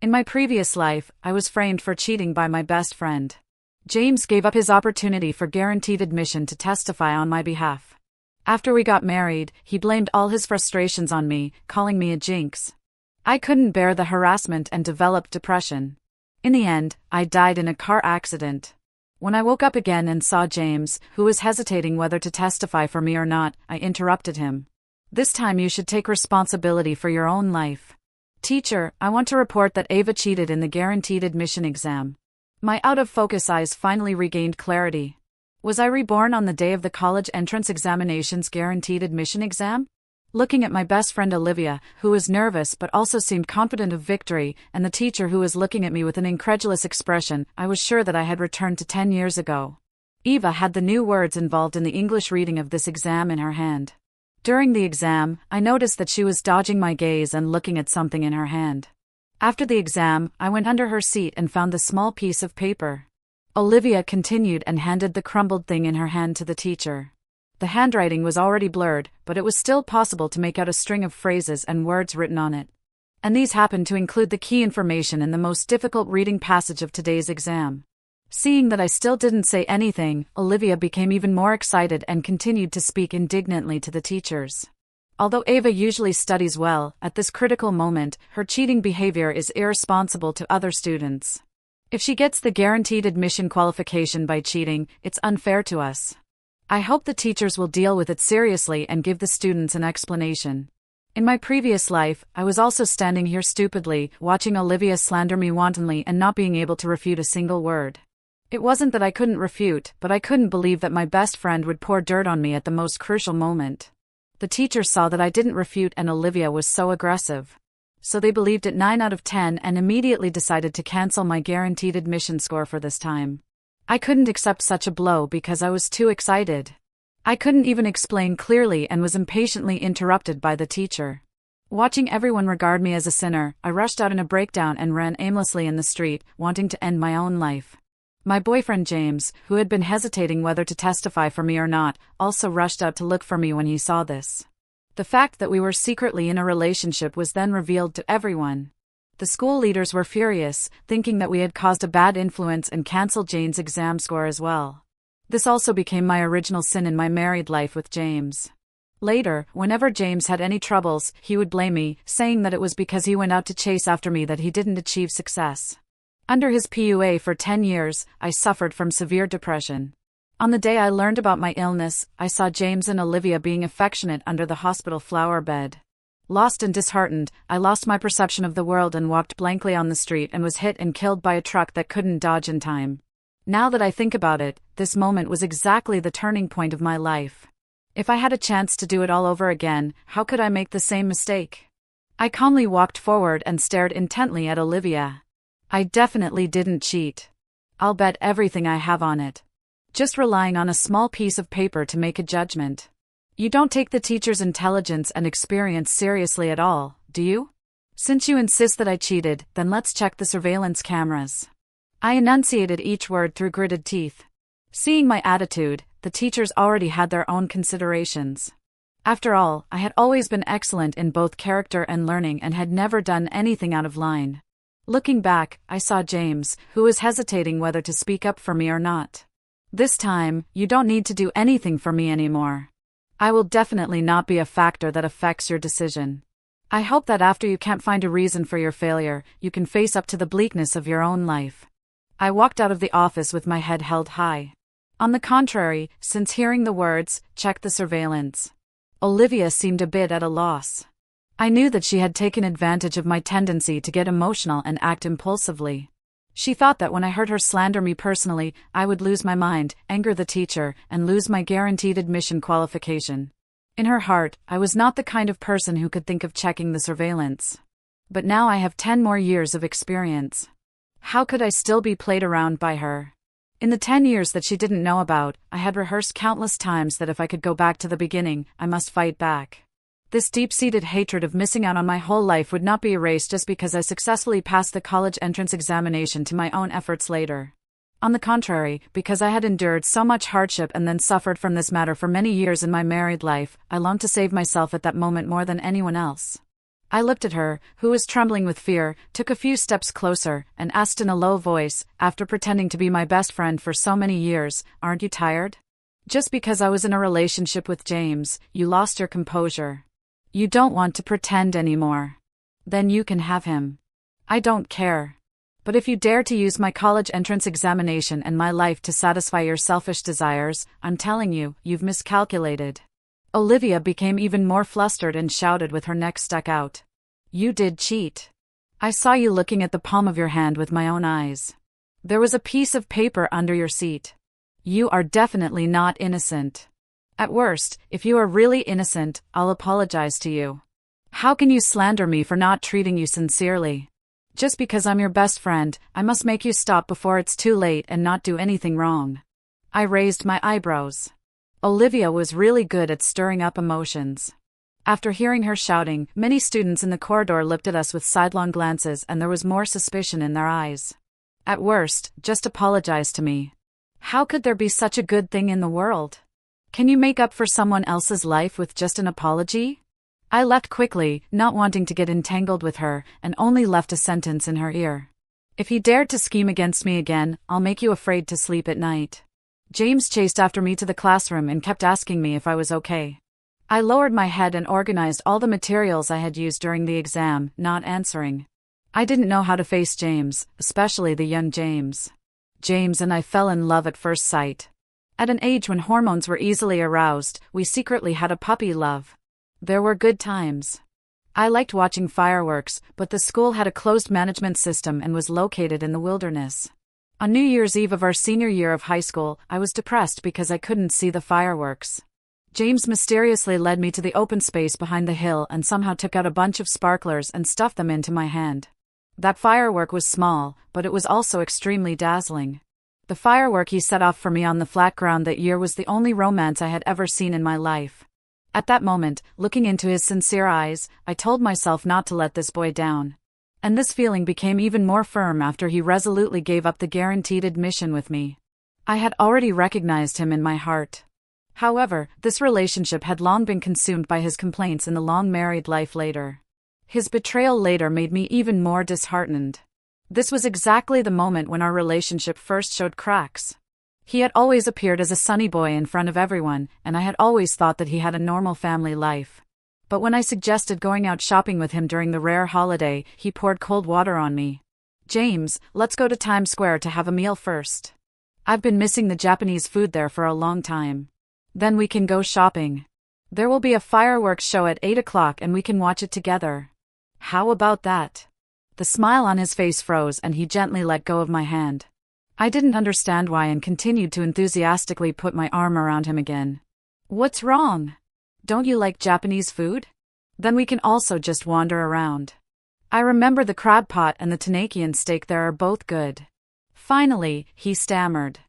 In my previous life, I was framed for cheating by my best friend. James gave up his opportunity for guaranteed admission to testify on my behalf. After we got married, he blamed all his frustrations on me, calling me a jinx. I couldn't bear the harassment and developed depression. In the end, I died in a car accident. When I woke up again and saw James, who was hesitating whether to testify for me or not, I interrupted him. This time you should take responsibility for your own life. Teacher, I want to report that Ava cheated in the guaranteed admission exam. My out-of-focus eyes finally regained clarity. Was I reborn on the day of the college entrance examination's guaranteed admission exam? Looking at my best friend Olivia, who was nervous but also seemed confident of victory, and the teacher who was looking at me with an incredulous expression, I was sure that I had returned to 10 years ago. Eva had the new words involved in the English reading of this exam in her hand. During the exam, I noticed that she was dodging my gaze and looking at something in her hand. After the exam, I went under her seat and found the small piece of paper. Olivia continued and handed the crumbled thing in her hand to the teacher. The handwriting was already blurred, but it was still possible to make out a string of phrases and words written on it. And these happened to include the key information in the most difficult reading passage of today's exam. Seeing that I still didn't say anything, Olivia became even more excited and continued to speak indignantly to the teachers. Although Ava usually studies well, at this critical moment, her cheating behavior is irresponsible to other students. If she gets the guaranteed admission qualification by cheating, it's unfair to us. I hope the teachers will deal with it seriously and give the students an explanation. In my previous life, I was also standing here stupidly, watching Olivia slander me wantonly and not being able to refute a single word. It wasn't that I couldn't refute, but I couldn't believe that my best friend would pour dirt on me at the most crucial moment. The teachers saw that I didn't refute and Olivia was so aggressive. So they believed it 9 out of 10 and immediately decided to cancel my guaranteed admission score for this time. I couldn't accept such a blow because I was too excited. I couldn't even explain clearly and was impatiently interrupted by the teacher. Watching everyone regard me as a sinner, I rushed out in a breakdown and ran aimlessly in the street, wanting to end my own life. My boyfriend James, who had been hesitating whether to testify for me or not, also rushed out to look for me when he saw this. The fact that we were secretly in a relationship was then revealed to everyone. The school leaders were furious, thinking that we had caused a bad influence and cancelled Jane's exam score as well. This also became my original sin in my married life with James. Later, whenever James had any troubles, he would blame me, saying that it was because he went out to chase after me that he didn't achieve success. Under his PUA for 10 years, I suffered from severe depression. On the day I learned about my illness, I saw James and Olivia being affectionate under the hospital flower bed. Lost and disheartened, I lost my perception of the world and walked blankly on the street and was hit and killed by a truck that couldn't dodge in time. Now that I think about it, this moment was exactly the turning point of my life. If I had a chance to do it all over again, how could I make the same mistake? I calmly walked forward and stared intently at Olivia. I definitely didn't cheat. I'll bet everything I have on it. Just relying on a small piece of paper to make a judgment. You don't take the teacher's intelligence and experience seriously at all, do you? Since you insist that I cheated, then let's check the surveillance cameras. I enunciated each word through gritted teeth. Seeing my attitude, the teachers already had their own considerations. After all, I had always been excellent in both character and learning and had never done anything out of line. Looking back, I saw James, who was hesitating whether to speak up for me or not. This time, you don't need to do anything for me anymore. I will definitely not be a factor that affects your decision. I hope that after you can't find a reason for your failure, you can face up to the bleakness of your own life. I walked out of the office with my head held high. On the contrary, since hearing the words, "check the surveillance," Olivia seemed a bit at a loss. I knew that she had taken advantage of my tendency to get emotional and act impulsively. She thought that when I heard her slander me personally, I would lose my mind, anger the teacher, and lose my guaranteed admission qualification. In her heart, I was not the kind of person who could think of checking the surveillance. But now I have 10 more years of experience. How could I still be played around by her? In the 10 years that she didn't know about, I had rehearsed countless times that if I could go back to the beginning, I must fight back. This deep-seated hatred of missing out on my whole life would not be erased just because I successfully passed the college entrance examination to my own efforts later. On the contrary, because I had endured so much hardship and then suffered from this matter for many years in my married life, I longed to save myself at that moment more than anyone else. I looked at her, who was trembling with fear, took a few steps closer, and asked in a low voice, after pretending to be my best friend for so many years, "Aren't you tired? Just because I was in a relationship with James, you lost your composure. You don't want to pretend anymore. Then you can have him. I don't care. But if you dare to use my college entrance examination and my life to satisfy your selfish desires, I'm telling you, you've miscalculated." Olivia became even more flustered and shouted with her neck stuck out. "You did cheat. I saw you looking at the palm of your hand with my own eyes. There was a piece of paper under your seat. You are definitely not innocent. At worst, if you are really innocent, I'll apologize to you. How can you slander me for not treating you sincerely? Just because I'm your best friend, I must make you stop before it's too late and not do anything wrong." I raised my eyebrows. Olivia was really good at stirring up emotions. After hearing her shouting, many students in the corridor looked at us with sidelong glances, and there was more suspicion in their eyes. At worst, just apologize to me. How could there be such a good thing in the world? Can you make up for someone else's life with just an apology? I left quickly, not wanting to get entangled with her, and only left a sentence in her ear. "If he dared to scheme against me again, I'll make you afraid to sleep at night." James chased after me to the classroom and kept asking me if I was okay. I lowered my head and organized all the materials I had used during the exam, not answering. I didn't know how to face James, especially the young James. James and I fell in love at first sight. At an age when hormones were easily aroused, we secretly had a puppy love. There were good times. I liked watching fireworks, but the school had a closed management system and was located in the wilderness. On New Year's Eve of our senior year of high school, I was depressed because I couldn't see the fireworks. James mysteriously led me to the open space behind the hill and somehow took out a bunch of sparklers and stuffed them into my hand. That firework was small, but it was also extremely dazzling. The firework he set off for me on the flat ground that year was the only romance I had ever seen in my life. At that moment, looking into his sincere eyes, I told myself not to let this boy down. And this feeling became even more firm after he resolutely gave up the guaranteed admission with me. I had already recognized him in my heart. However, this relationship had long been consumed by his complaints in the long married life later. His betrayal later made me even more disheartened. This was exactly the moment when our relationship first showed cracks. He had always appeared as a sunny boy in front of everyone, and I had always thought that he had a normal family life. But when I suggested going out shopping with him during the rare holiday, he poured cold water on me. "James, let's go to Times Square to have a meal first. I've been missing the Japanese food there for a long time. Then we can go shopping. There will be a fireworks show at 8 o'clock and we can watch it together. How about that?" The smile on his face froze and he gently let go of my hand. I didn't understand why and continued to enthusiastically put my arm around him again. "What's wrong? Don't you like Japanese food? Then we can also just wander around. I remember the crab pot and the Tenakian steak there are both good." Finally, he stammered.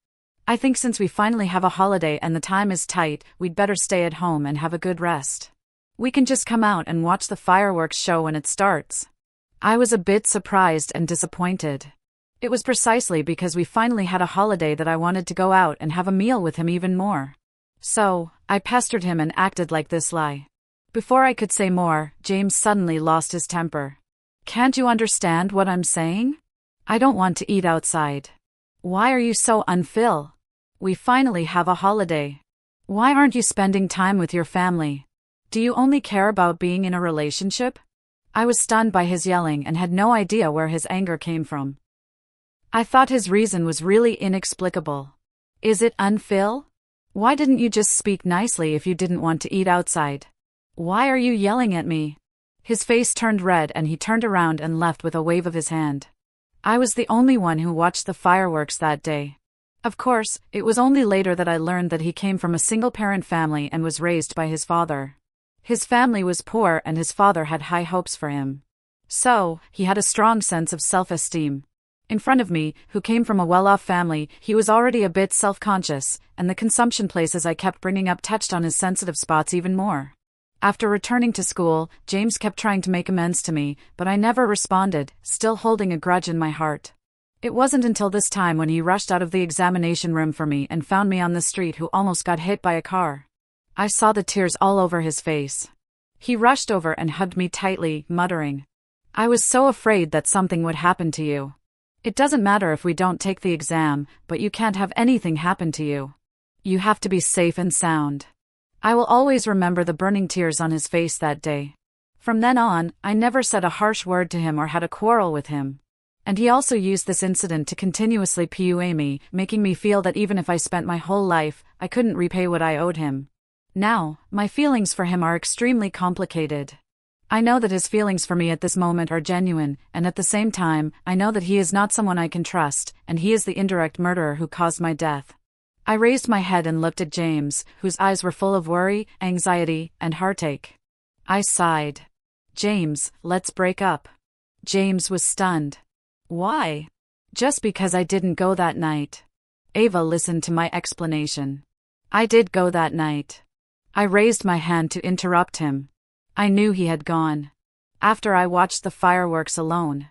"I think since we finally have a holiday and the time is tight, we'd better stay at home and have a good rest. We can just come out and watch the fireworks show when it starts." I was a bit surprised and disappointed. It was precisely because we finally had a holiday that I wanted to go out and have a meal with him even more. So, I pestered him and acted like this lie. Before I could say more, James suddenly lost his temper. "Can't you understand what I'm saying? I don't want to eat outside. Why are you so unfil? We finally have a holiday. Why aren't you spending time with your family? Do you only care about being in a relationship?" I was stunned by his yelling and had no idea where his anger came from. I thought his reason was really inexplicable. Is it unfil? Why didn't you just speak nicely if you didn't want to eat outside? Why are you yelling at me? His face turned red and he turned around and left with a wave of his hand. I was the only one who watched the fireworks that day. Of course, it was only later that I learned that he came from a single-parent family and was raised by his father. His family was poor and his father had high hopes for him. So, he had a strong sense of self-esteem. In front of me, who came from a well-off family, he was already a bit self-conscious, and the consumption places I kept bringing up touched on his sensitive spots even more. After returning to school, James kept trying to make amends to me, but I never responded, still holding a grudge in my heart. It wasn't until this time when he rushed out of the examination room for me and found me on the street who almost got hit by a car. I saw the tears all over his face. He rushed over and hugged me tightly, muttering, "I was so afraid that something would happen to you. It doesn't matter if we don't take the exam, but you can't have anything happen to you. You have to be safe and sound." I will always remember the burning tears on his face that day. From then on, I never said a harsh word to him or had a quarrel with him. And he also used this incident to continuously PUA me, making me feel that even if I spent my whole life, I couldn't repay what I owed him. Now, my feelings for him are extremely complicated. I know that his feelings for me at this moment are genuine, and at the same time, I know that he is not someone I can trust, and he is the indirect murderer who caused my death. I raised my head and looked at James, whose eyes were full of worry, anxiety, and heartache. I sighed. "James, let's break up." James was stunned. "Why?" "Just because I didn't go that night." Ava listened to my explanation. "I did go that night." I raised my hand to interrupt him. I knew he had gone. After I watched the fireworks alone.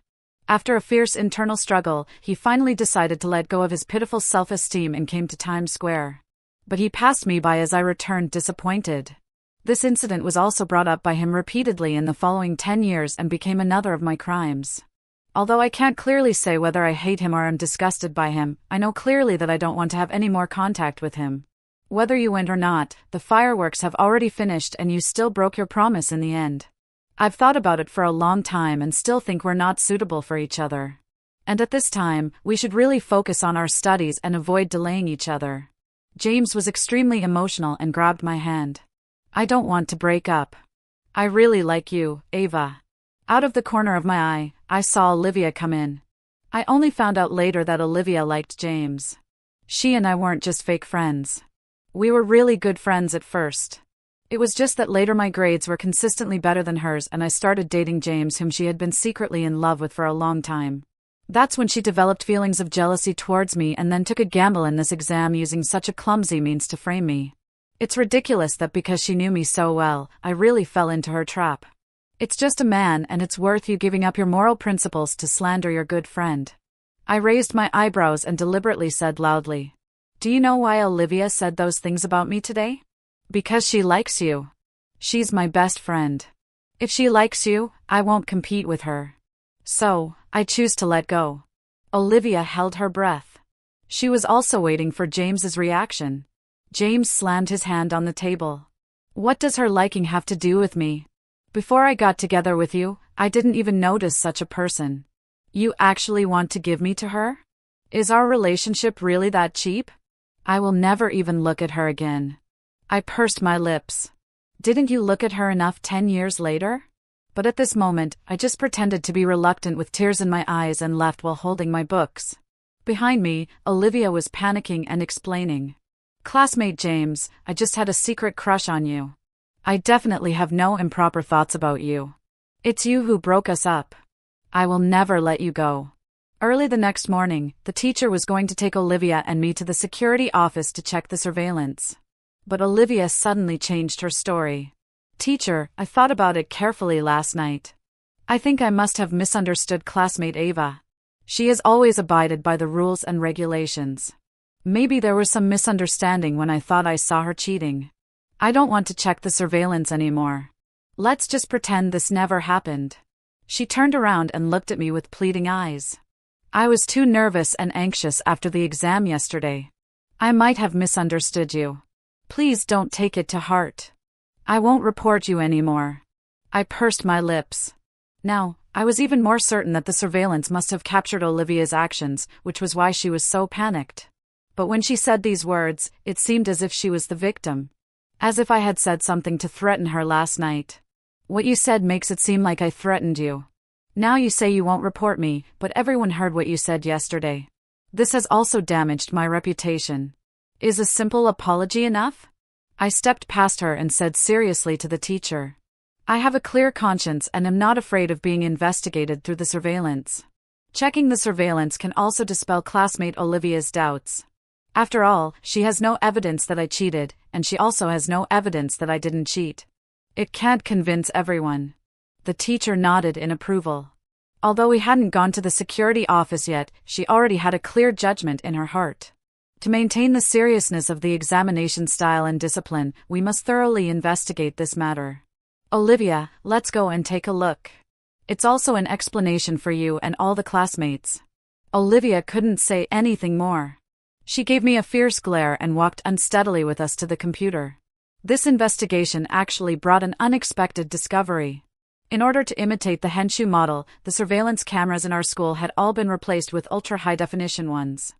After a fierce internal struggle, he finally decided to let go of his pitiful self-esteem and came to Times Square. But he passed me by as I returned disappointed. This incident was also brought up by him repeatedly in the following 10 years and became another of my crimes. Although I can't clearly say whether I hate him or am disgusted by him, I know clearly that I don't want to have any more contact with him. Whether you went or not, the fireworks have already finished and you still broke your promise in the end. I've thought about it for a long time and still think we're not suitable for each other. And at this time, we should really focus on our studies and avoid delaying each other. James was extremely emotional and grabbed my hand. "I don't want to break up. I really like you, Ava." Out of the corner of my eye, I saw Olivia come in. I only found out later that Olivia liked James. She and I weren't just fake friends. We were really good friends at first. It was just that later my grades were consistently better than hers and I started dating James, whom she had been secretly in love with for a long time. That's when she developed feelings of jealousy towards me and then took a gamble in this exam using such a clumsy means to frame me. It's ridiculous that because she knew me so well, I really fell into her trap. It's just a man and it's worth you giving up your moral principles to slander your good friend. I raised my eyebrows and deliberately said loudly, "Do you know why Olivia said those things about me today?" "Because she likes you. She's my best friend. If she likes you, I won't compete with her. So, I choose to let go." Olivia held her breath. She was also waiting for James's reaction. James slammed his hand on the table. "What does her liking have to do with me? Before I got together with you, I didn't even notice such a person. You actually want to give me to her? Is our relationship really that cheap? I will never even look at her again." I pursed my lips. "Didn't you look at her enough 10 years later?" But at this moment, I just pretended to be reluctant with tears in my eyes and left while holding my books. Behind me, Olivia was panicking and explaining. "Classmate James, I just had a secret crush on you. I definitely have no improper thoughts about you. It's you who broke us up. I will never let you go." Early the next morning, the teacher was going to take Olivia and me to the security office to check the surveillance. But Olivia suddenly changed her story. "Teacher, I thought about it carefully last night. I think I must have misunderstood classmate Ava. She has always abided by the rules and regulations. Maybe there was some misunderstanding when I thought I saw her cheating. I don't want to check the surveillance anymore. Let's just pretend this never happened." She turned around and looked at me with pleading eyes. "I was too nervous and anxious after the exam yesterday. I might have misunderstood you. Please don't take it to heart. I won't report you anymore." I pursed my lips. Now, I was even more certain that the surveillance must have captured Olivia's actions, which was why she was so panicked. But when she said these words, it seemed as if she was the victim. As if I had said something to threaten her last night. "What you said makes it seem like I threatened you. Now you say you won't report me, but everyone heard what you said yesterday. This has also damaged my reputation. Is a simple apology enough?" I stepped past her and said seriously to the teacher, "I have a clear conscience and am not afraid of being investigated through the surveillance. Checking the surveillance can also dispel classmate Olivia's doubts. After all, she has no evidence that I cheated, and she also has no evidence that I didn't cheat. It can't convince everyone." The teacher nodded in approval. Although we hadn't gone to the security office yet, she already had a clear judgment in her heart. To maintain the seriousness of the examination style and discipline, we must thoroughly investigate this matter. Olivia, let's go and take a look. It's also an explanation for you and all the classmates. Olivia couldn't say anything more. She gave me a fierce glare and walked unsteadily with us to the computer. This investigation actually brought an unexpected discovery. In order to imitate the Henshu model, the surveillance cameras in our school had all been replaced with ultra-high-definition ones.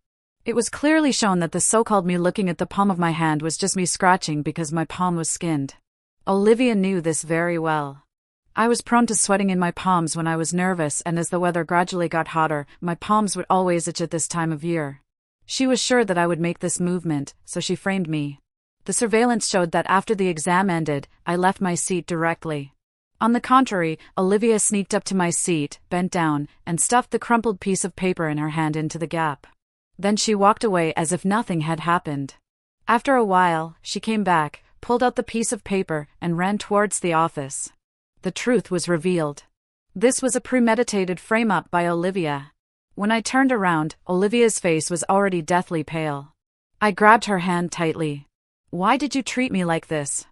It was clearly shown that the so-called me looking at the palm of my hand was just me scratching because my palm was skinned. Olivia knew this very well. I was prone to sweating in my palms when I was nervous, and as the weather gradually got hotter, my palms would always itch at this time of year. She was sure that I would make this movement, so she framed me. The surveillance showed that after the exam ended, I left my seat directly. On the contrary, Olivia sneaked up to my seat, bent down, and stuffed the crumpled piece of paper in her hand into the gap. Then she walked away as if nothing had happened. After a while, she came back, pulled out the piece of paper, and ran towards the office. The truth was revealed. This was a premeditated frame-up by Olivia. When I turned around, Olivia's face was already deathly pale. I grabbed her hand tightly. "Why did you treat me like this?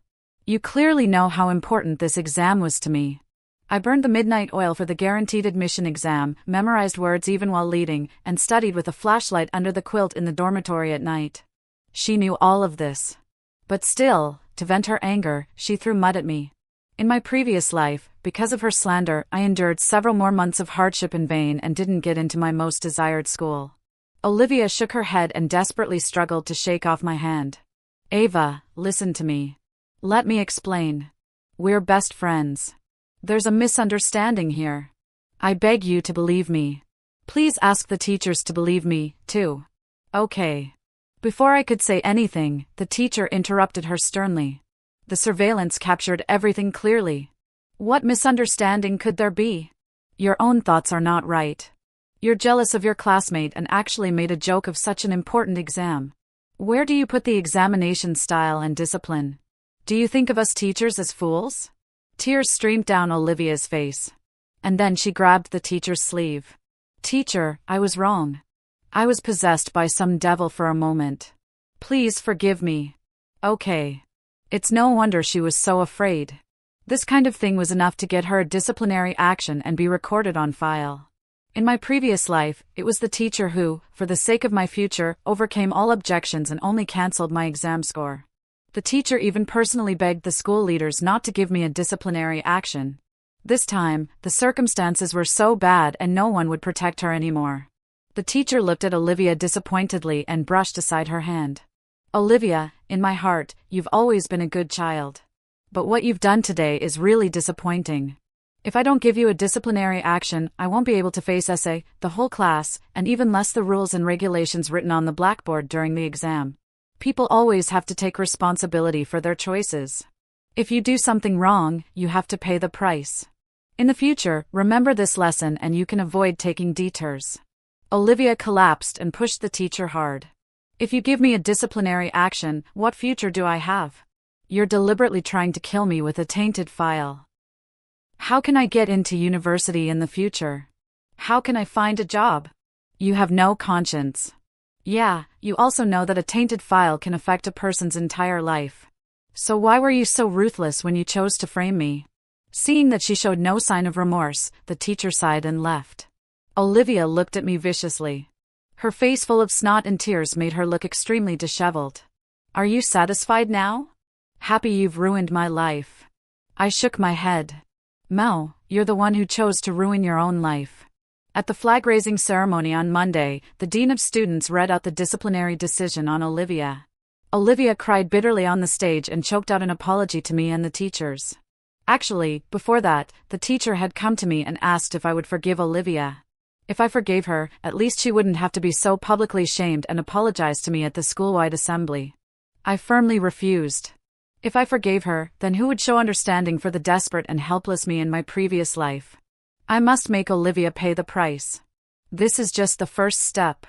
You clearly know how important this exam was to me." I burned the midnight oil for the guaranteed admission exam, memorized words even while leading, and studied with a flashlight under the quilt in the dormitory at night. She knew all of this. But still, to vent her anger, she threw mud at me. In my previous life, because of her slander, I endured several more months of hardship in vain and didn't get into my most desired school. Olivia shook her head and desperately struggled to shake off my hand. "Ava, listen to me. Let me explain. We're best friends. There's a misunderstanding here. I beg you to believe me. Please ask the teachers to believe me, too." "Okay." Before I could say anything, the teacher interrupted her sternly. "The surveillance captured everything clearly. What misunderstanding could there be? Your own thoughts are not right. You're jealous of your classmate and actually made a joke of such an important exam. Where do you put the examination style and discipline? Do you think of us teachers as fools?" Tears streamed down Olivia's face. And then she grabbed the teacher's sleeve. "Teacher, I was wrong. I was possessed by some devil for a moment. Please forgive me." Okay. It's no wonder she was so afraid. This kind of thing was enough to get her a disciplinary action and be recorded on file. In my previous life, it was the teacher who, for the sake of my future, overcame all objections and only cancelled my exam score. The teacher even personally begged the school leaders not to give me a disciplinary action. This time, the circumstances were so bad and no one would protect her anymore. The teacher looked at Olivia disappointedly and brushed aside her hand. "Olivia, in my heart, you've always been a good child. But what you've done today is really disappointing. If I don't give you a disciplinary action, I won't be able to face essay, the whole class, and even less the rules and regulations written on the blackboard during the exam. People always have to take responsibility for their choices. If you do something wrong, you have to pay the price. In the future, remember this lesson and you can avoid taking detours." Olivia collapsed and pushed the teacher hard. "If you give me a disciplinary action, what future do I have? You're deliberately trying to kill me with a tainted file. How can I get into university in the future? How can I find a job? You have no conscience. Yeah, you also know that a tainted file can affect a person's entire life. So why were you so ruthless when you chose to frame me?" Seeing that she showed no sign of remorse, the teacher sighed and left. Olivia looked at me viciously. Her face full of snot and tears made her look extremely disheveled. "Are you satisfied now? Happy you've ruined my life?" I shook my head. "Mo, you're the one who chose to ruin your own life." At the flag-raising ceremony on Monday, the dean of students read out the disciplinary decision on Olivia. Olivia cried bitterly on the stage and choked out an apology to me and the teachers. Actually, before that, the teacher had come to me and asked if I would forgive Olivia. If I forgave her, at least she wouldn't have to be so publicly shamed and apologize to me at the school-wide assembly. I firmly refused. If I forgave her, then who would show understanding for the desperate and helpless me in my previous life? I must make Olivia pay the price. This is just the first step.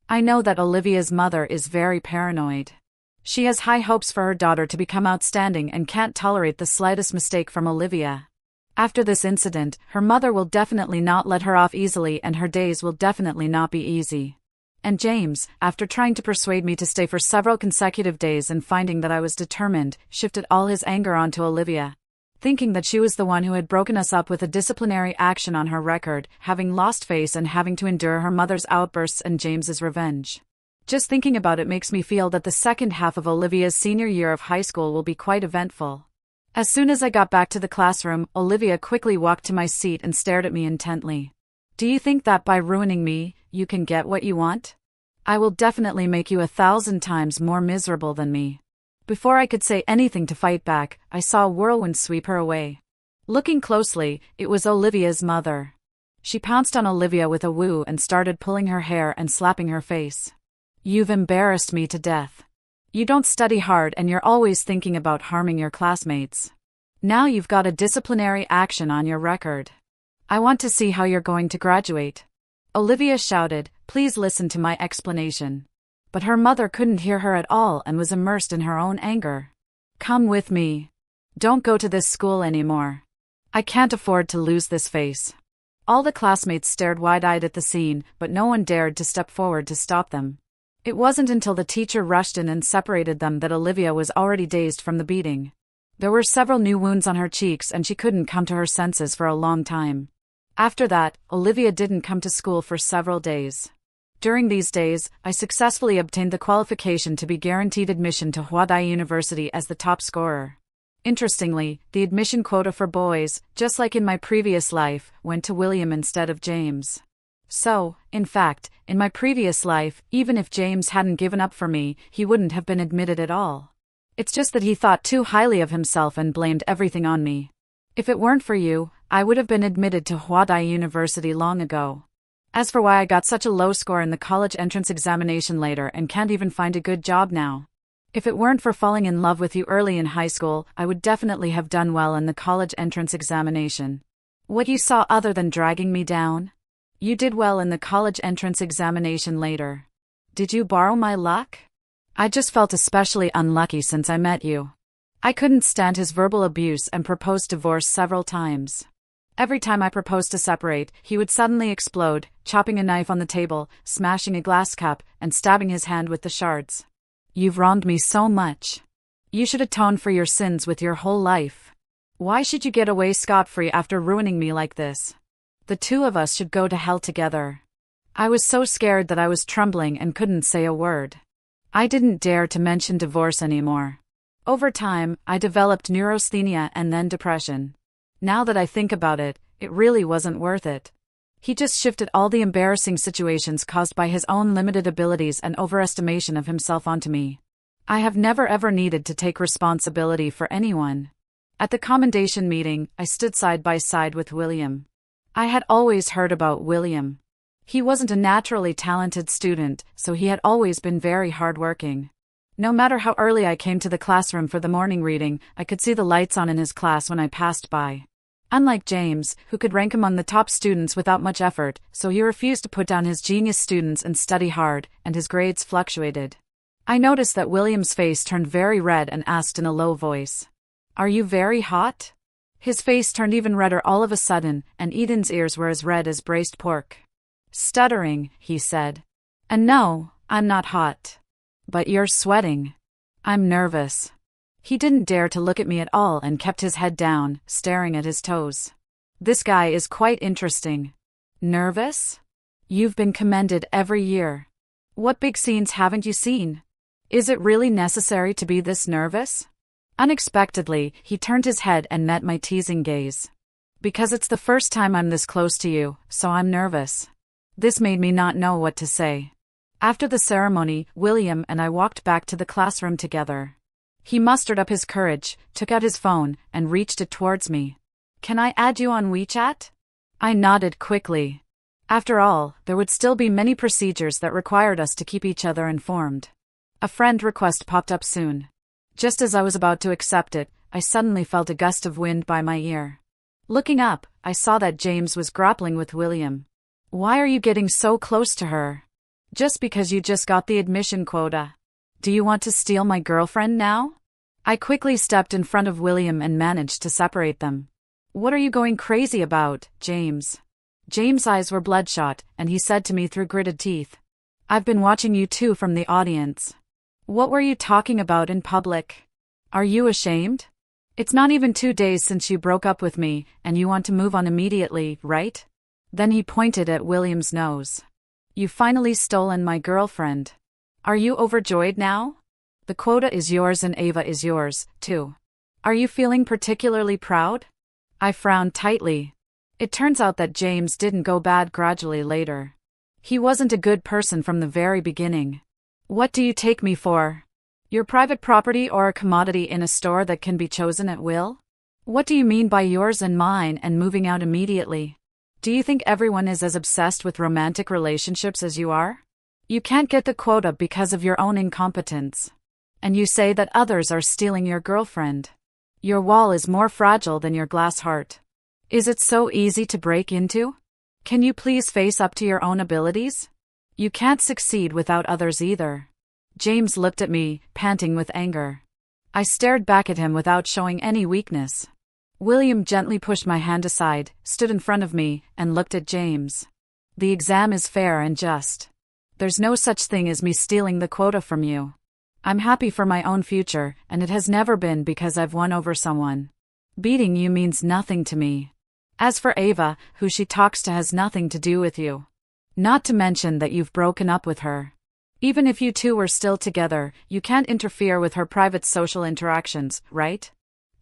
I know that Olivia's mother is very paranoid. She has high hopes for her daughter to become outstanding and can't tolerate the slightest mistake from Olivia. After this incident, her mother will definitely not let her off easily and her days will definitely not be easy. And James, after trying to persuade me to stay for several consecutive days and finding that I was determined, shifted all his anger onto Olivia. thinking that she was the one who had broken us up with a disciplinary action on her record, having lost face and having to endure her mother's outbursts and James's revenge. Just thinking about it makes me feel that the second half of Olivia's senior year of high school will be quite eventful. As soon as I got back to the classroom, Olivia quickly walked to my seat and stared at me intently. Do you think that by ruining me, you can get what you want? I will definitely make you 1,000 times more miserable than me. Before I could say anything to fight back, I saw a whirlwind sweep her away. Looking closely, it was Olivia's mother. She pounced on Olivia with a woo and started pulling her hair and slapping her face. You've embarrassed me to death. You don't study hard and you're always thinking about harming your classmates. Now you've got a disciplinary action on your record. I want to see how you're going to graduate. Olivia shouted, please listen to my explanation. But her mother couldn't hear her at all and was immersed in her own anger. Come with me. Don't go to this school anymore. I can't afford to lose this face. All the classmates stared wide-eyed at the scene, but no one dared to step forward to stop them. It wasn't until the teacher rushed in and separated them that Olivia was already dazed from the beating. There were several new wounds on her cheeks and she couldn't come to her senses for a long time. After that, Olivia didn't come to school for several days. During these days, I successfully obtained the qualification to be guaranteed admission to Huadai University as the top scorer. Interestingly, the admission quota for boys, just like in my previous life, went to William instead of James. So, in fact, in my previous life, even if James hadn't given up for me, he wouldn't have been admitted at all. It's just that he thought too highly of himself and blamed everything on me. If it weren't for you, I would have been admitted to Huadai University long ago. As for why I got such a low score in the college entrance examination later and can't even find a good job now. If it weren't for falling in love with you early in high school, I would definitely have done well in the college entrance examination. What you saw other than dragging me down? You did well in the college entrance examination later. Did you borrow my luck? I just felt especially unlucky since I met you. I couldn't stand his verbal abuse and proposed divorce several times. Every time I proposed to separate, he would suddenly explode, chopping a knife on the table, smashing a glass cup, and stabbing his hand with the shards. You've wronged me so much. You should atone for your sins with your whole life. Why should you get away scot-free after ruining me like this? The two of us should go to hell together. I was so scared that I was trembling and couldn't say a word. I didn't dare to mention divorce anymore. Over time, I developed neurasthenia and then depression. Now that I think about it, it really wasn't worth it. He just shifted all the embarrassing situations caused by his own limited abilities and overestimation of himself onto me. I have never ever needed to take responsibility for anyone. At the commendation meeting, I stood side by side with William. I had always heard about William. He wasn't a naturally talented student, so he had always been very hardworking. No matter how early I came to the classroom for the morning reading, I could see the lights on in his class when I passed by. Unlike James, who could rank among the top students without much effort, so he refused to put down his genius students and study hard, and his grades fluctuated. I noticed that William's face turned very red and asked in a low voice, "Are you very hot?" His face turned even redder all of a sudden, and Eden's ears were as red as braised pork. Stuttering, he said, "And no, I'm not hot. But you're sweating. I'm nervous." He didn't dare to look at me at all and kept his head down, staring at his toes. This guy is quite interesting. Nervous? You've been commended every year. What big scenes haven't you seen? Is it really necessary to be this nervous? Unexpectedly, he turned his head and met my teasing gaze. Because it's the first time I'm this close to you, so I'm nervous. This made me not know what to say. After the ceremony, William and I walked back to the classroom together. He mustered up his courage, took out his phone, and reached it towards me. "Can I add you on WeChat?" I nodded quickly. After all, there would still be many procedures that required us to keep each other informed. A friend request popped up soon. Just as I was about to accept it, I suddenly felt a gust of wind by my ear. Looking up, I saw that James was grappling with William. "Why are you getting so close to her? Just because you just got the admission quota. Do you want to steal my girlfriend now?" I quickly stepped in front of William and managed to separate them. "What are you going crazy about, James?" James' eyes were bloodshot, and he said to me through gritted teeth, "I've been watching you too from the audience. What were you talking about in public? Are you ashamed?" It's not even 2 days since you broke up with me, and you want to move on immediately, right? Then he pointed at William's nose. You've finally stolen my girlfriend. Are you overjoyed now? The quota is yours and Ava is yours, too. Are you feeling particularly proud? I frowned tightly. It turns out that James didn't go bad gradually later. He wasn't a good person from the very beginning. What do you take me for? Your private property or a commodity in a store that can be chosen at will? What do you mean by yours and mine and moving out immediately? Do you think everyone is as obsessed with romantic relationships as you are? You can't get the quota because of your own incompetence. And you say that others are stealing your girlfriend. Your wall is more fragile than your glass heart. Is it so easy to break into? Can you please face up to your own abilities? You can't succeed without others either. James looked at me, panting with anger. I stared back at him without showing any weakness. William gently pushed my hand aside, stood in front of me, and looked at James. The exam is fair and just. There's no such thing as me stealing the quota from you. I'm happy for my own future, and it has never been because I've won over someone. Beating you means nothing to me. As for Ava, who she talks to has nothing to do with you. Not to mention that you've broken up with her. Even if you two were still together, you can't interfere with her private social interactions, right?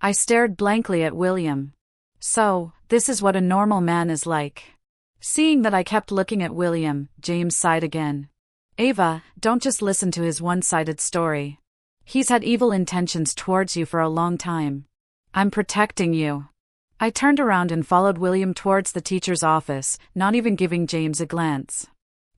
I stared blankly at William. So, this is what a normal man is like. Seeing that I kept looking at William, James sighed again. Ava, don't just listen to his one-sided story. He's had evil intentions towards you for a long time. I'm protecting you. I turned around and followed William towards the teacher's office, not even giving James a glance.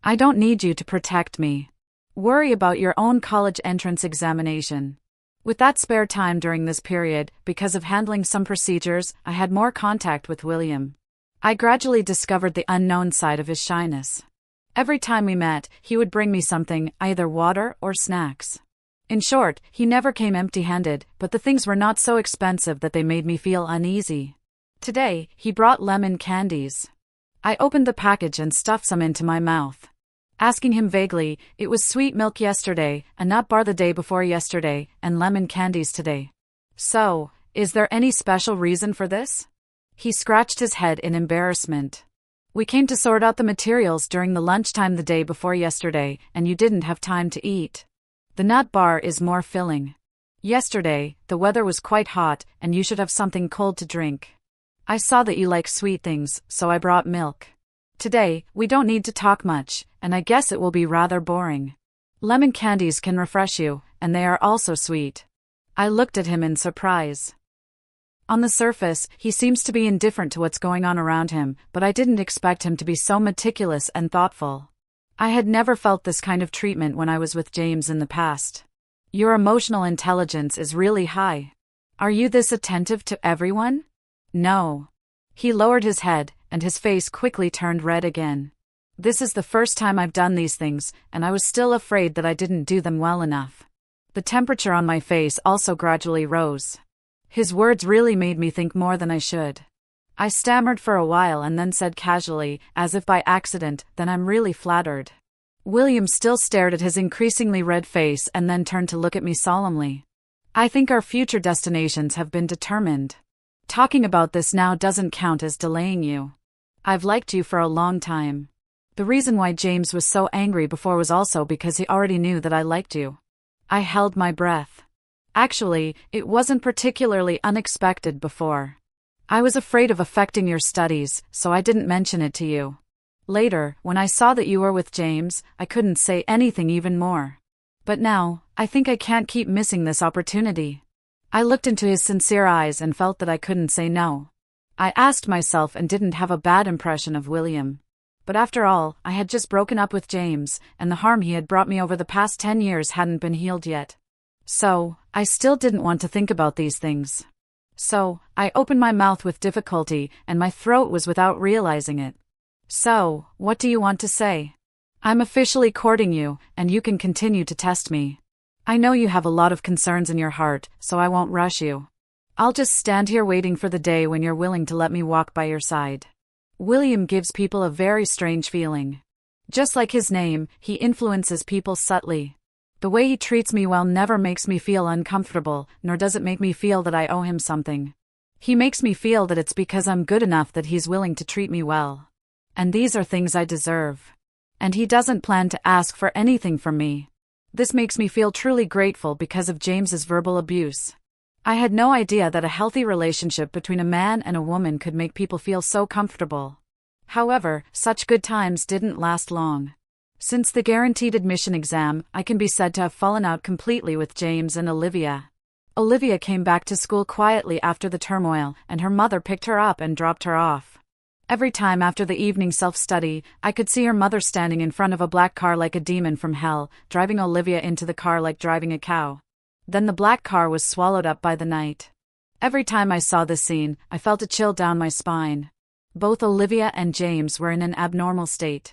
I don't need you to protect me. Worry about your own college entrance examination. With that spare time during this period, because of handling some procedures, I had more contact with William. I gradually discovered the unknown side of his shyness. Every time we met, he would bring me something, either water or snacks. In short, he never came empty-handed, but the things were not so expensive that they made me feel uneasy. Today, he brought lemon candies. I opened the package and stuffed some into my mouth. Asking him vaguely, it was sweet milk yesterday, a nut bar the day before yesterday, and lemon candies today. So, is there any special reason for this? He scratched his head in embarrassment. We came to sort out the materials during the lunchtime the day before yesterday, and you didn't have time to eat. The nut bar is more filling. Yesterday, the weather was quite hot, and you should have something cold to drink. I saw that you like sweet things, so I brought milk. Today, we don't need to talk much, and I guess it will be rather boring. Lemon candies can refresh you, and they are also sweet. I looked at him in surprise. On the surface, he seems to be indifferent to what's going on around him, but I didn't expect him to be so meticulous and thoughtful. I had never felt this kind of treatment when I was with James in the past. Your emotional intelligence is really high. Are you this attentive to everyone? No. He lowered his head, and his face quickly turned red again. This is the first time I've done these things, and I was still afraid that I didn't do them well enough. The temperature on my face also gradually rose. His words really made me think more than I should. I stammered for a while and then said casually, as if by accident, "Then I'm really flattered." William still stared at his increasingly red face and then turned to look at me solemnly. I think our future destinations have been determined. Talking about this now doesn't count as delaying you. I've liked you for a long time. The reason why James was so angry before was also because he already knew that I liked you. I held my breath. Actually, it wasn't particularly unexpected before. I was afraid of affecting your studies, so I didn't mention it to you. Later, when I saw that you were with James, I couldn't say anything even more. But now, I think I can't keep missing this opportunity. I looked into his sincere eyes and felt that I couldn't say no. I asked myself and didn't have a bad impression of William. But after all, I had just broken up with James, and the harm he had brought me over the past 10 years hadn't been healed yet. So, I still didn't want to think about these things. So, I opened my mouth with difficulty, and my throat was without realizing it. So, what do you want to say? I'm officially courting you, and you can continue to test me. I know you have a lot of concerns in your heart, so I won't rush you. I'll just stand here waiting for the day when you're willing to let me walk by your side. William gives people a very strange feeling. Just like his name, he influences people subtly. The way he treats me well never makes me feel uncomfortable, nor does it make me feel that I owe him something. He makes me feel that it's because I'm good enough that he's willing to treat me well. And these are things I deserve. And he doesn't plan to ask for anything from me. This makes me feel truly grateful because of James's verbal abuse. I had no idea that a healthy relationship between a man and a woman could make people feel so comfortable. However, such good times didn't last long. Since the guaranteed admission exam, I can be said to have fallen out completely with James and Olivia. Olivia came back to school quietly after the turmoil, and her mother picked her up and dropped her off. Every time after the evening self-study, I could see her mother standing in front of a black car like a demon from hell, driving Olivia into the car like driving a cow. Then the black car was swallowed up by the night. Every time I saw this scene, I felt a chill down my spine. Both Olivia and James were in an abnormal state.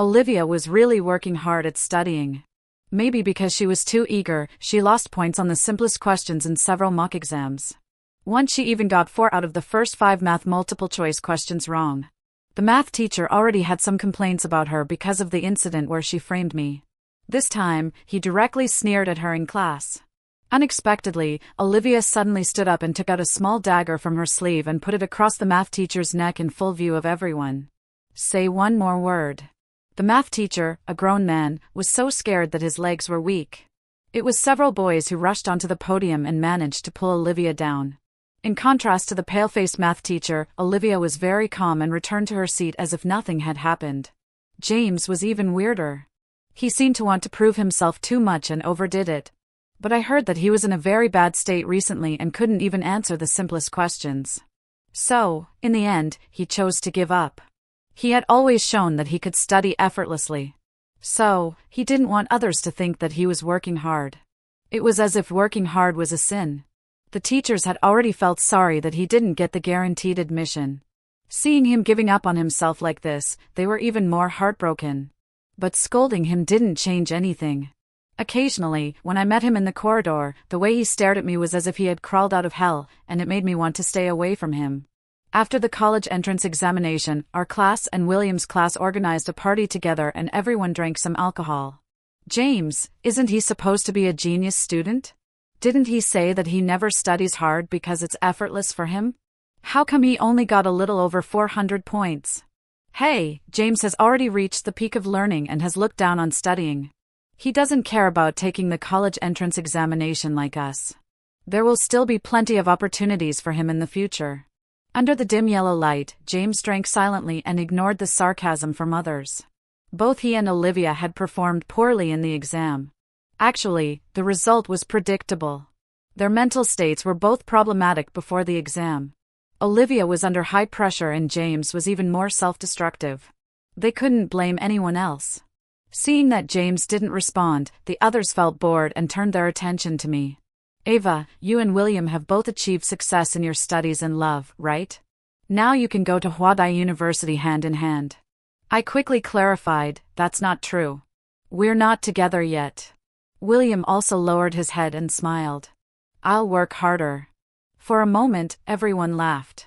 Olivia was really working hard at studying. Maybe because she was too eager, she lost points on the simplest questions in several mock exams. Once she even got 4 out of the first 5 math multiple-choice questions wrong. The math teacher already had some complaints about her because of the incident where she framed me. This time, he directly sneered at her in class. Unexpectedly, Olivia suddenly stood up and took out a small dagger from her sleeve and put it across the math teacher's neck in full view of everyone. Say one more word. The math teacher, a grown man, was so scared that his legs were weak. It was several boys who rushed onto the podium and managed to pull Olivia down. In contrast to the pale-faced math teacher, Olivia was very calm and returned to her seat as if nothing had happened. James was even weirder. He seemed to want to prove himself too much and overdid it. But I heard that he was in a very bad state recently and couldn't even answer the simplest questions. So, in the end, he chose to give up. He had always shown that he could study effortlessly. So, he didn't want others to think that he was working hard. It was as if working hard was a sin. The teachers had already felt sorry that he didn't get the guaranteed admission. Seeing him giving up on himself like this, they were even more heartbroken. But scolding him didn't change anything. Occasionally, when I met him in the corridor, the way he stared at me was as if he had crawled out of hell, and it made me want to stay away from him. After the college entrance examination, our class and William's class organized a party together and everyone drank some alcohol. James, isn't he supposed to be a genius student? Didn't he say that he never studies hard because it's effortless for him? How come he only got a little over 400 points? Hey, James has already reached the peak of learning and has looked down on studying. He doesn't care about taking the college entrance examination like us. There will still be plenty of opportunities for him in the future. Under the dim yellow light, James drank silently and ignored the sarcasm from others. Both he and Olivia had performed poorly in the exam. Actually, the result was predictable. Their mental states were both problematic before the exam. Olivia was under high pressure and James was even more self-destructive. They couldn't blame anyone else. Seeing that James didn't respond, the others felt bored and turned their attention to me. Ava, you and William have both achieved success in your studies and love, right? Now you can go to Huadai University hand in hand. I quickly clarified, that's not true. We're not together yet. William also lowered his head and smiled. I'll work harder. For a moment, everyone laughed.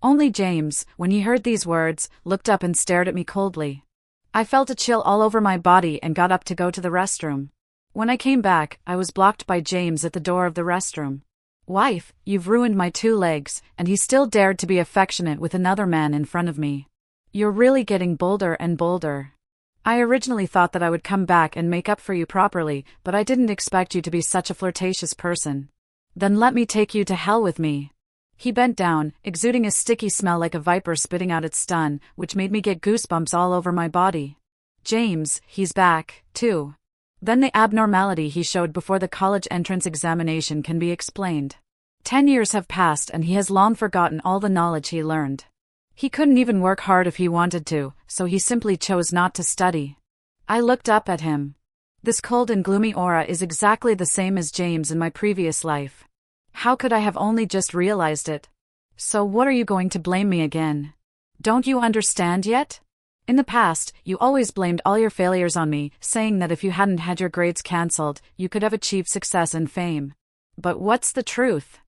Only James, when he heard these words, looked up and stared at me coldly. I felt a chill all over my body and got up to go to the restroom. When I came back, I was blocked by James at the door of the restroom. Wife, you've ruined my 2 legs, and he still dared to be affectionate with another man in front of me. You're really getting bolder and bolder. I originally thought that I would come back and make up for you properly, but I didn't expect you to be such a flirtatious person. Then let me take you to hell with me. He bent down, exuding a sticky smell like a viper spitting out its stun, which made me get goosebumps all over my body. James, he's back, too. Then the abnormality he showed before the college entrance examination can be explained. 10 years have passed and he has long forgotten all the knowledge he learned. He couldn't even work hard if he wanted to, so he simply chose not to study. I looked up at him. This cold and gloomy aura is exactly the same as James in my previous life. How could I have only just realized it? So what are you going to blame me again? Don't you understand yet? In the past, you always blamed all your failures on me, saying that if you hadn't had your grades cancelled, you could have achieved success and fame. But what's the truth?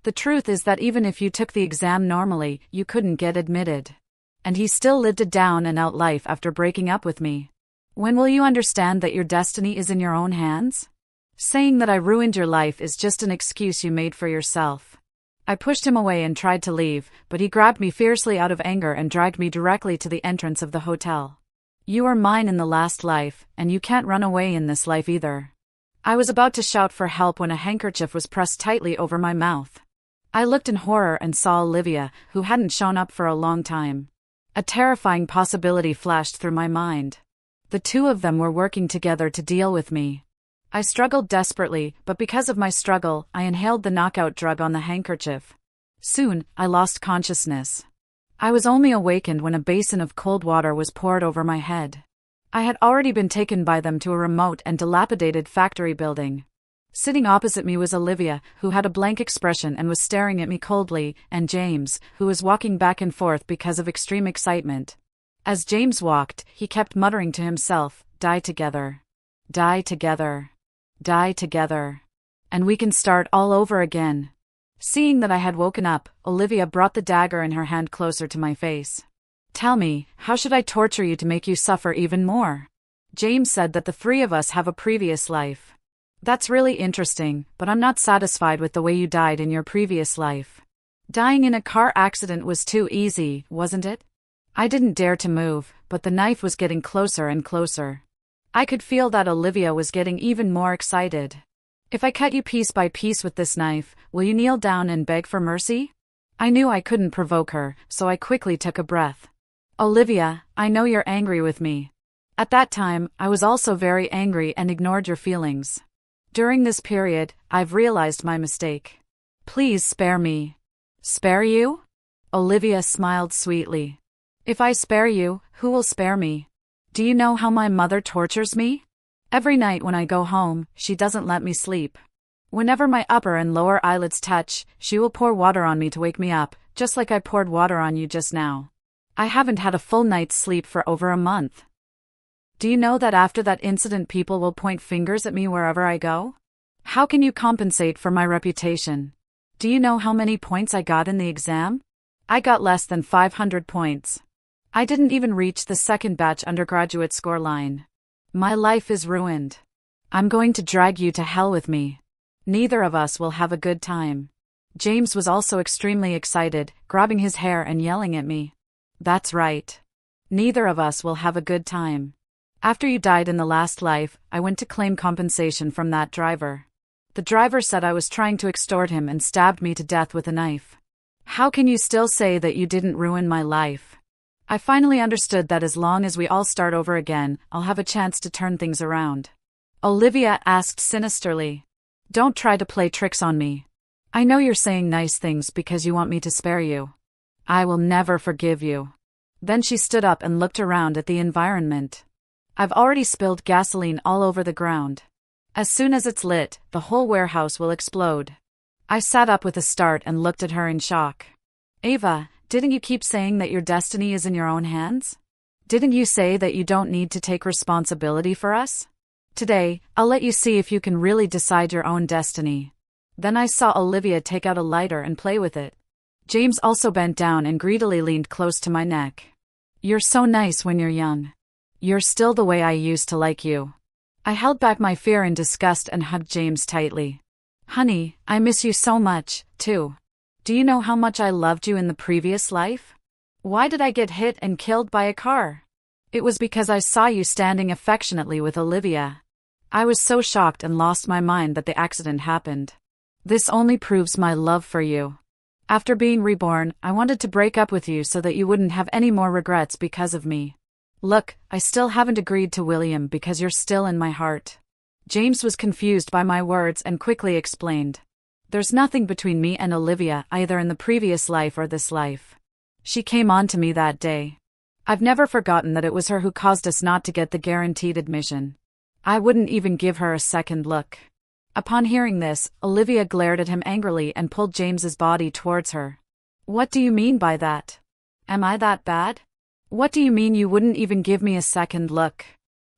The truth is that even if you took the exam normally, you couldn't get admitted. And he still lived a down and out life after breaking up with me. When will you understand that your destiny is in your own hands? Saying that I ruined your life is just an excuse you made for yourself. I pushed him away and tried to leave, but he grabbed me fiercely out of anger and dragged me directly to the entrance of the hotel. You are mine in the last life, and you can't run away in this life either. I was about to shout for help when a handkerchief was pressed tightly over my mouth. I looked in horror and saw Olivia, who hadn't shown up for a long time. A terrifying possibility flashed through my mind. The two of them were working together to deal with me. I struggled desperately, but because of my struggle, I inhaled the knockout drug on the handkerchief. Soon, I lost consciousness. I was only awakened when a basin of cold water was poured over my head. I had already been taken by them to a remote and dilapidated factory building. Sitting opposite me was Olivia, who had a blank expression and was staring at me coldly, and James, who was walking back and forth because of extreme excitement. As James walked, he kept muttering to himself, "Die together. Die together. Die together. And we can start all over again." Seeing that I had woken up, Olivia brought the dagger in her hand closer to my face. "Tell me, how should I torture you to make you suffer even more? James said that the three of us have a previous life. That's really interesting, but I'm not satisfied with the way you died in your previous life. Dying in a car accident was too easy, wasn't it?" I didn't dare to move, but the knife was getting closer and closer. I could feel that Olivia was getting even more excited. "If I cut you piece by piece with this knife, will you kneel down and beg for mercy?" I knew I couldn't provoke her, so I quickly took a breath. "Olivia, I know you're angry with me. At that time, I was also very angry and ignored your feelings. During this period, I've realized my mistake. Please spare me." "Spare you?" Olivia smiled sweetly. "If I spare you, who will spare me? Do you know how my mother tortures me? Every night when I go home, she doesn't let me sleep. Whenever my upper and lower eyelids touch, she will pour water on me to wake me up, just like I poured water on you just now. I haven't had a full night's sleep for over a month. Do you know that after that incident people will point fingers at me wherever I go? How can you compensate for my reputation? Do you know how many points I got in the exam? I got less than 500 points. I didn't even reach the second batch undergraduate score line. My life is ruined. I'm going to drag you to hell with me. Neither of us will have a good time." James was also extremely excited, grabbing his hair and yelling at me. "That's right. Neither of us will have a good time. After you died in the last life, I went to claim compensation from that driver. The driver said I was trying to extort him and stabbed me to death with a knife. How can you still say that you didn't ruin my life?" I finally understood that as long as we all start over again, I'll have a chance to turn things around. Olivia asked sinisterly. "Don't try to play tricks on me. I know you're saying nice things because you want me to spare you. I will never forgive you." Then she stood up and looked around at the environment. "I've already spilled gasoline all over the ground. As soon as it's lit, the whole warehouse will explode." I sat up with a start and looked at her in shock. "Ava, didn't you keep saying that your destiny is in your own hands? Didn't you say that you don't need to take responsibility for us? Today, I'll let you see if you can really decide your own destiny." Then I saw Olivia take out a lighter and play with it. James also bent down and greedily leaned close to my neck. "You're so nice when you're young. You're still the way I used to like you." I held back my fear and disgust and hugged James tightly. "Honey, I miss you so much, too. Do you know how much I loved you in the previous life? Why did I get hit and killed by a car? It was because I saw you standing affectionately with Olivia. I was so shocked and lost my mind that the accident happened. This only proves my love for you. After being reborn, I wanted to break up with you so that you wouldn't have any more regrets because of me. Look, I still haven't agreed to William because you're still in my heart." James was confused by my words and quickly explained. "There's nothing between me and Olivia either in the previous life or this life. She came on to me that day. I've never forgotten that it was her who caused us not to get the guaranteed admission. I wouldn't even give her a second look." Upon hearing this, Olivia glared at him angrily and pulled James's body towards her. "What do you mean by that? Am I that bad? What do you mean you wouldn't even give me a second look?"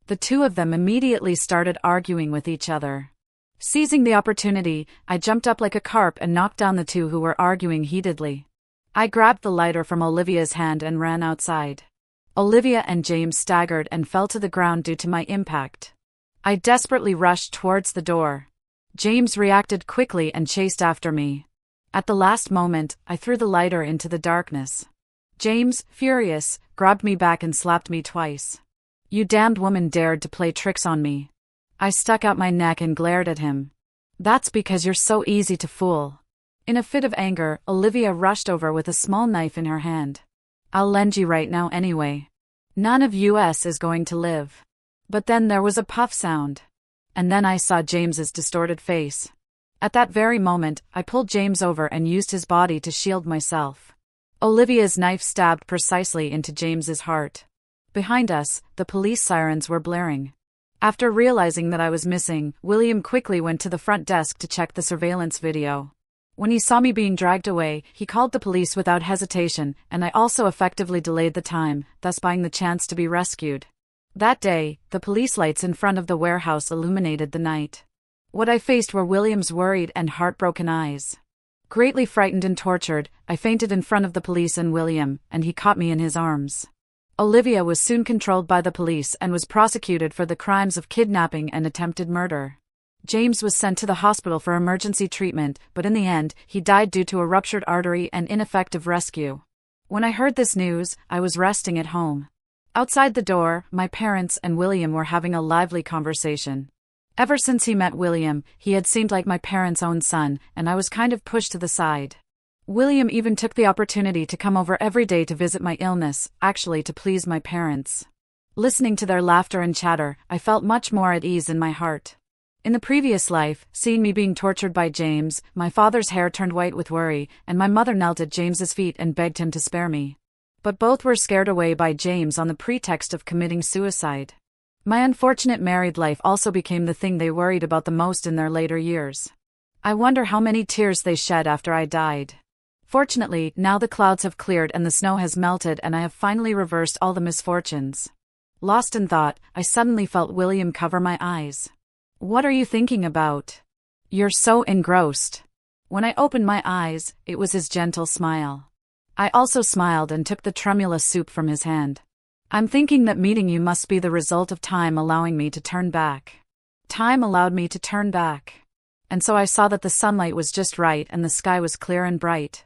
The two of them immediately started arguing with each other. Seizing the opportunity, I jumped up like a carp and knocked down the two who were arguing heatedly. I grabbed the lighter from Olivia's hand and ran outside. Olivia and James staggered and fell to the ground due to my impact. I desperately rushed towards the door. James reacted quickly and chased after me. At the last moment, I threw the lighter into the darkness. James, furious, grabbed me back and slapped me twice. "You damned woman dared to play tricks on me." I stuck out my neck and glared at him. "That's because you're so easy to fool." In a fit of anger, Olivia rushed over with a small knife in her hand. "I'll lend you right now anyway. None of us is going to live." But then there was a puff sound. And then I saw James's distorted face. At that very moment, I pulled James over and used his body to shield myself. Olivia's knife stabbed precisely into James's heart. Behind us, the police sirens were blaring. After realizing that I was missing, William quickly went to the front desk to check the surveillance video. When he saw me being dragged away, he called the police without hesitation, and I also effectively delayed the time, thus buying the chance to be rescued. That day, the police lights in front of the warehouse illuminated the night. What I faced were William's worried and heartbroken eyes. Greatly frightened and tortured, I fainted in front of the police and William, and he caught me in his arms. Olivia was soon controlled by the police and was prosecuted for the crimes of kidnapping and attempted murder. James was sent to the hospital for emergency treatment, but in the end, he died due to a ruptured artery and ineffective rescue. When I heard this news, I was resting at home. Outside the door, my parents and William were having a lively conversation. Ever since he met William, he had seemed like my parents' own son, and I was kind of pushed to the side. William even took the opportunity to come over every day to visit my illness, actually to please my parents. Listening to their laughter and chatter, I felt much more at ease in my heart. In the previous life, seeing me being tortured by James, my father's hair turned white with worry, and my mother knelt at James's feet and begged him to spare me. But both were scared away by James on the pretext of committing suicide. My unfortunate married life also became the thing they worried about the most in their later years. I wonder how many tears they shed after I died. Fortunately, now the clouds have cleared and the snow has melted and I have finally reversed all the misfortunes. Lost in thought, I suddenly felt William cover my eyes. "What are you thinking about? You're so engrossed." When I opened my eyes, it was his gentle smile. I also smiled and took the tremulous soup from his hand. "I'm thinking that meeting you must be the result of time allowing me to turn back." Time allowed me to turn back. And so I saw that the sunlight was just right and the sky was clear and bright.